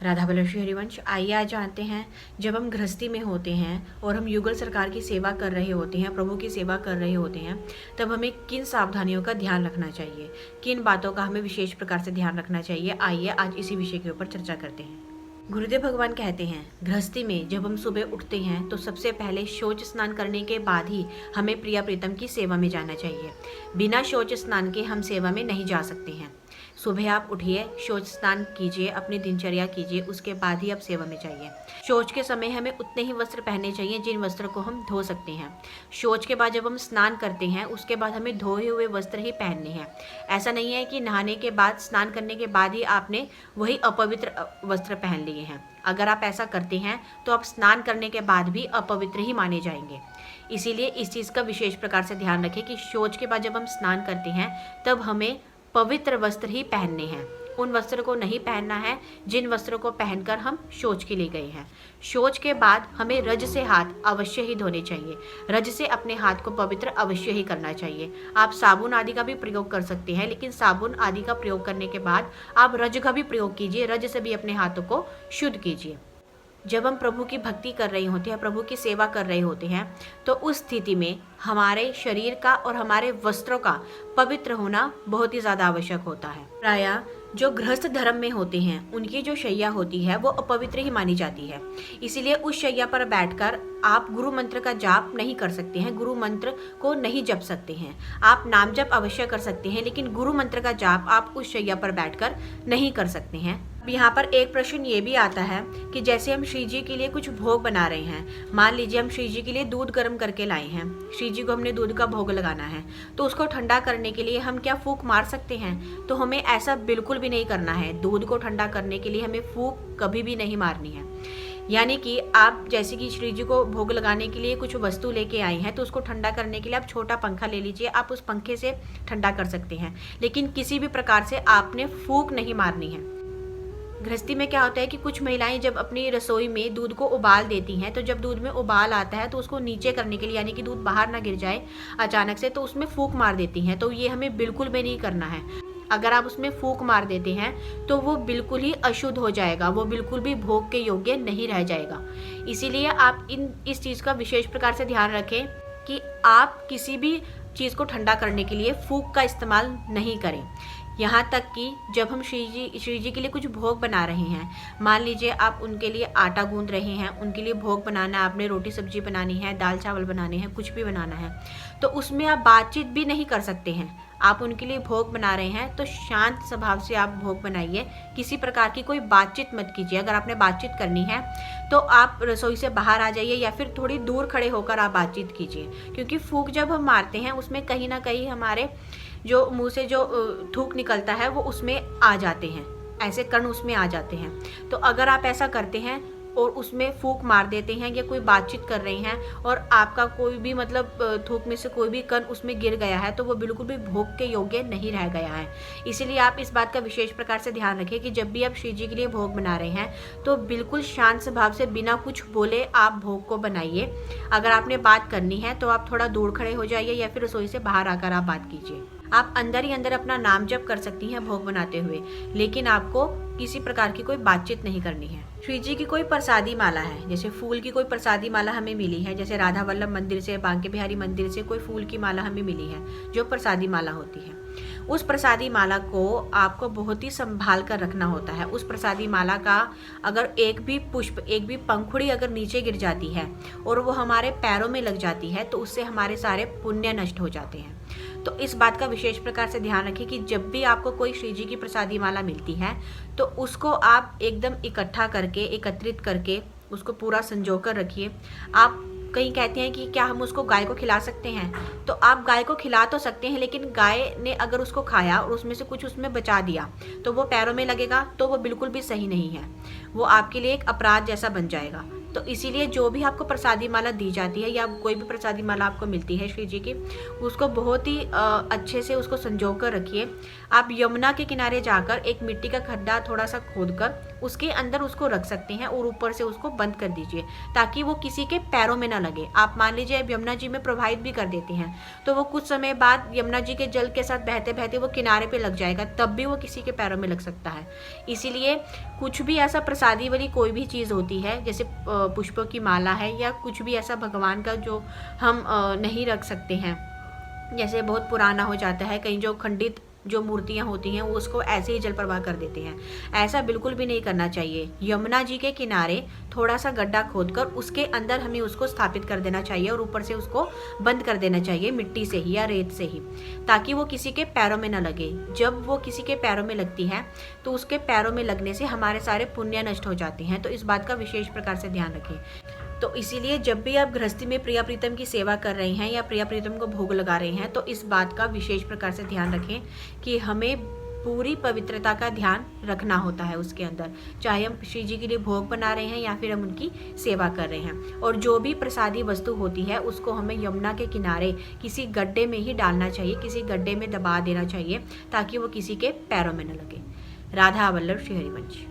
राधा वल्लभ श्री हरिवंश। आइए आज जानते हैं, जब हम गृहस्थी में होते हैं और हम युगल सरकार की सेवा कर रहे होते हैं, प्रभु की सेवा कर रहे होते हैं, तब हमें किन सावधानियों का ध्यान रखना चाहिए, किन बातों का हमें विशेष प्रकार से ध्यान रखना चाहिए। आइए आज इसी विषय के ऊपर चर्चा करते हैं। गुरुदेव भगवान कहते हैं, गृहस्थी में जब हम सुबह उठते हैं तो सबसे पहले शौच स्नान करने के बाद ही हमें प्रिया प्रीतम की सेवा में जाना चाहिए। बिना शौच स्नान के हम सेवा में नहीं जा सकते हैं। सुबह आप उठिए, शौच स्नान कीजिए, अपनी दिनचर्या कीजिए, उसके बाद ही आप सेवा में जाइए। शौच के समय हमें उतने ही वस्त्र पहनने चाहिए जिन वस्त्र को हम धो सकते हैं। शौच के बाद जब हम स्नान करते हैं उसके बाद हमें धोए हुए वस्त्र ही पहनने हैं। ऐसा नहीं है कि नहाने के बाद, स्नान करने के बाद ही आपने वही अपवित्र वस्त्र पहन लिए हैं। अगर आप ऐसा करते हैं तो आप स्नान करने के बाद भी अपवित्र ही माने जाएंगे। इसीलिए इस चीज़ का विशेष प्रकार से ध्यान रखें कि शौच के बाद जब हम स्नान करते हैं तब हमें पवित्र वस्त्र ही पहनने हैं। उन वस्त्र को नहीं पहनना है जिन वस्त्रों को पहनकर हम शौच के लिए गए हैं। शौच के बाद हमें रज से हाथ अवश्य ही धोने चाहिए। रज से अपने हाथ को पवित्र अवश्य ही करना चाहिए। आप साबुन आदि का भी प्रयोग कर सकते हैं, लेकिन साबुन आदि का प्रयोग करने के बाद आप रज का भी प्रयोग कीजिए। रज से भी अपने हाथों को शुद्ध कीजिए। जब हम प्रभु की भक्ति कर रहे होते हैं, प्रभु की सेवा कर रहे होते हैं, तो उस स्थिति में हमारे शरीर का और हमारे वस्त्रों का पवित्र होना बहुत ही ज़्यादा आवश्यक होता है। प्रायः जो गृहस्थ धर्म में होते हैं उनकी जो शैया होती है वो अपवित्र ही मानी जाती है। इसीलिए उस शैया पर बैठकर आप गुरु मंत्र का जाप नहीं कर सकते हैं, गुरु मंत्र को नहीं जप सकते हैं। आप नाम जप अवश्य कर सकते हैं, लेकिन गुरु मंत्र का जाप आप उस शैया पर बैठकर नहीं कर सकते हैं। यहाँ पर एक प्रश्न ये भी आता है कि जैसे हम श्री जी के लिए कुछ भोग बना रहे हैं, मान लीजिए हम श्री जी के लिए दूध गर्म करके लाए हैं, श्री जी को हमने दूध का भोग लगाना है, तो उसको ठंडा करने के लिए हम क्या फूंक मार सकते हैं? तो हमें ऐसा बिल्कुल भी नहीं करना है। दूध को ठंडा करने के लिए हमें फूंक कभी भी नहीं मारनी है। यानी कि आप जैसे कि श्री जी को भोग लगाने के लिए कुछ वस्तु लेके आए हैं, तो उसको ठंडा करने के लिए आप छोटा पंखा ले लीजिए, आप उस पंखे से ठंडा कर सकते हैं, लेकिन किसी भी प्रकार से आपने फूंक नहीं मारनी है। गृहस्थी में क्या होता है कि कुछ महिलाएं जब अपनी रसोई में दूध को उबाल देती हैं, तो जब दूध में उबाल आता है तो उसको नीचे करने के लिए, यानी कि दूध बाहर ना गिर जाए अचानक से, तो उसमें फूंक मार देती हैं। तो ये हमें बिल्कुल भी नहीं करना है। अगर आप उसमें फूंक मार देते हैं तो वो बिल्कुल ही अशुद्ध हो जाएगा, वो बिल्कुल भी भोग के योग्य नहीं रह जाएगा। इसीलिए आप इस चीज़ का विशेष प्रकार से ध्यान रखें कि आप किसी भी चीज़ को ठंडा करने के लिए फूंक का इस्तेमाल नहीं करें। यहाँ तक कि जब हम श्री जी के लिए कुछ भोग बना रहे हैं, मान लीजिए आप उनके लिए आटा गूंद रहे हैं, उनके लिए भोग बनाना है, आपने रोटी सब्जी बनानी है, दाल चावल बनाने हैं, कुछ भी बनाना है, तो उसमें आप बातचीत भी नहीं कर सकते हैं। आप उनके लिए भोग बना रहे हैं तो शांत स्वभाव से आप भोग बनाइए, किसी प्रकार की कोई बातचीत मत कीजिए। अगर आपने बातचीत करनी है तो आप रसोई से बाहर आ जाइए या फिर थोड़ी दूर खड़े होकर आप बातचीत कीजिए, क्योंकि फूंक जब हम मारते हैं उसमें कहीं ना कहीं हमारे जो मुंह से जो थूक निकलता है वो उसमें आ जाते हैं, ऐसे कण उसमें आ जाते हैं। तो अगर आप ऐसा करते हैं और उसमें फूंक मार देते हैं या कोई बातचीत कर रहे हैं और आपका कोई भी मतलब थूक में से कोई भी कण उसमें गिर गया है, तो वो बिल्कुल भी भोग के योग्य नहीं रह गया है। इसीलिए आप इस बात का विशेष प्रकार से ध्यान रखें कि जब भी आप श्री जी के लिए भोग बना रहे हैं तो बिल्कुल शांत स्वभाव से बिना कुछ बोले आप भोग को बनाइए। अगर आपने बात करनी है तो आप थोड़ा दूर खड़े हो जाइए या फिर रसोई से बाहर आकर आप बात कीजिए। आप अंदर ही अंदर अपना नाम जप कर सकती हैं भोग बनाते हुए, लेकिन आपको किसी प्रकार की कोई बातचीत नहीं करनी है। श्री जी की कोई प्रसादी माला है, जैसे फूल की कोई प्रसादी माला हमें मिली है, जैसे राधा वल्लभ मंदिर से, बांके बिहारी मंदिर से कोई फूल की माला हमें मिली है जो प्रसादी माला होती है। उस प्रसादी माला को आपको बहुत ही संभाल कर रखना होता है। उस प्रसादी माला का अगर एक भी पुष्प, एक भी पंखुड़ी अगर नीचे गिर जाती है और वो हमारे पैरों में लग जाती है तो उससे हमारे सारे पुण्य नष्ट हो जाते हैं। तो इस बात का विशेष प्रकार से ध्यान रखें कि जब भी आपको कोई श्री जी की प्रसादी माला मिलती है तो उसको आप एकदम इकट्ठा करके, एकत्रित करके उसको पूरा संजो कर रखिए। आप कहीं कहते हैं कि क्या हम उसको गाय को खिला सकते हैं, तो आप गाय को खिला तो सकते हैं, लेकिन गाय ने अगर उसको खाया और उसमें से कुछ उसमें बचा दिया तो वो पैरों में लगेगा, तो वो बिल्कुल भी सही नहीं है, वो आपके लिए एक अपराध जैसा बन जाएगा। तो इसीलिए जो भी आपको प्रसादी माला दी जाती है या कोई भी प्रसादी माला आपको मिलती है श्री जी की, उसको बहुत ही अच्छे से उसको संजो कर रखिए। आप यमुना के किनारे जाकर एक मिट्टी का खड्डा थोड़ा सा खोदकर उसके अंदर उसको रख सकते हैं और ऊपर से उसको बंद कर दीजिए ताकि वो किसी के पैरों में ना लगे। आप मान लीजिए अब यमुना जी में प्रवाहित भी कर देते हैं तो वो कुछ समय बाद यमुना जी के जल के साथ बहते बहते वो किनारे पे लग जाएगा, तब भी वो किसी के पैरों में लग सकता है। इसीलिए कुछ भी ऐसा प्रसादी वाली कोई भी चीज़ होती है, जैसे पुष्पों की माला है या कुछ भी ऐसा भगवान का जो हम नहीं रख सकते हैं, जैसे बहुत पुराना हो जाता है, कहीं जो खंडित जो मूर्तियां होती हैं वो उसको ऐसे ही जल प्रवाह कर देते हैं। ऐसा बिल्कुल भी नहीं करना चाहिए। यमुना जी के किनारे थोड़ा सा गड्ढा खोदकर उसके अंदर हमें उसको स्थापित कर देना चाहिए और ऊपर से उसको बंद कर देना चाहिए मिट्टी से ही या रेत से ही, ताकि वो किसी के पैरों में ना लगे। जब वो किसी के पैरों में लगती है तो उसके पैरों में लगने से हमारे सारे पुण्य नष्ट हो जाते हैं, तो इस बात का विशेष प्रकार से ध्यान रखें। तो इसीलिए जब भी आप गृहस्थी में प्रिया प्रीतम की सेवा कर रहे हैं या प्रिया प्रीतम को भोग लगा रहे हैं तो इस बात का विशेष प्रकार से ध्यान रखें कि हमें पूरी पवित्रता का ध्यान रखना होता है उसके अंदर, चाहे हम श्री जी के लिए भोग बना रहे हैं या फिर हम उनकी सेवा कर रहे हैं। और जो भी प्रसादी वस्तु होती है उसको हमें यमुना के किनारे किसी गड्ढे में ही डालना चाहिए, किसी गड्ढे में दबा देना चाहिए ताकि वो किसी के पैरों में न लगे। राधा वल्लभ श्री हरिवंश।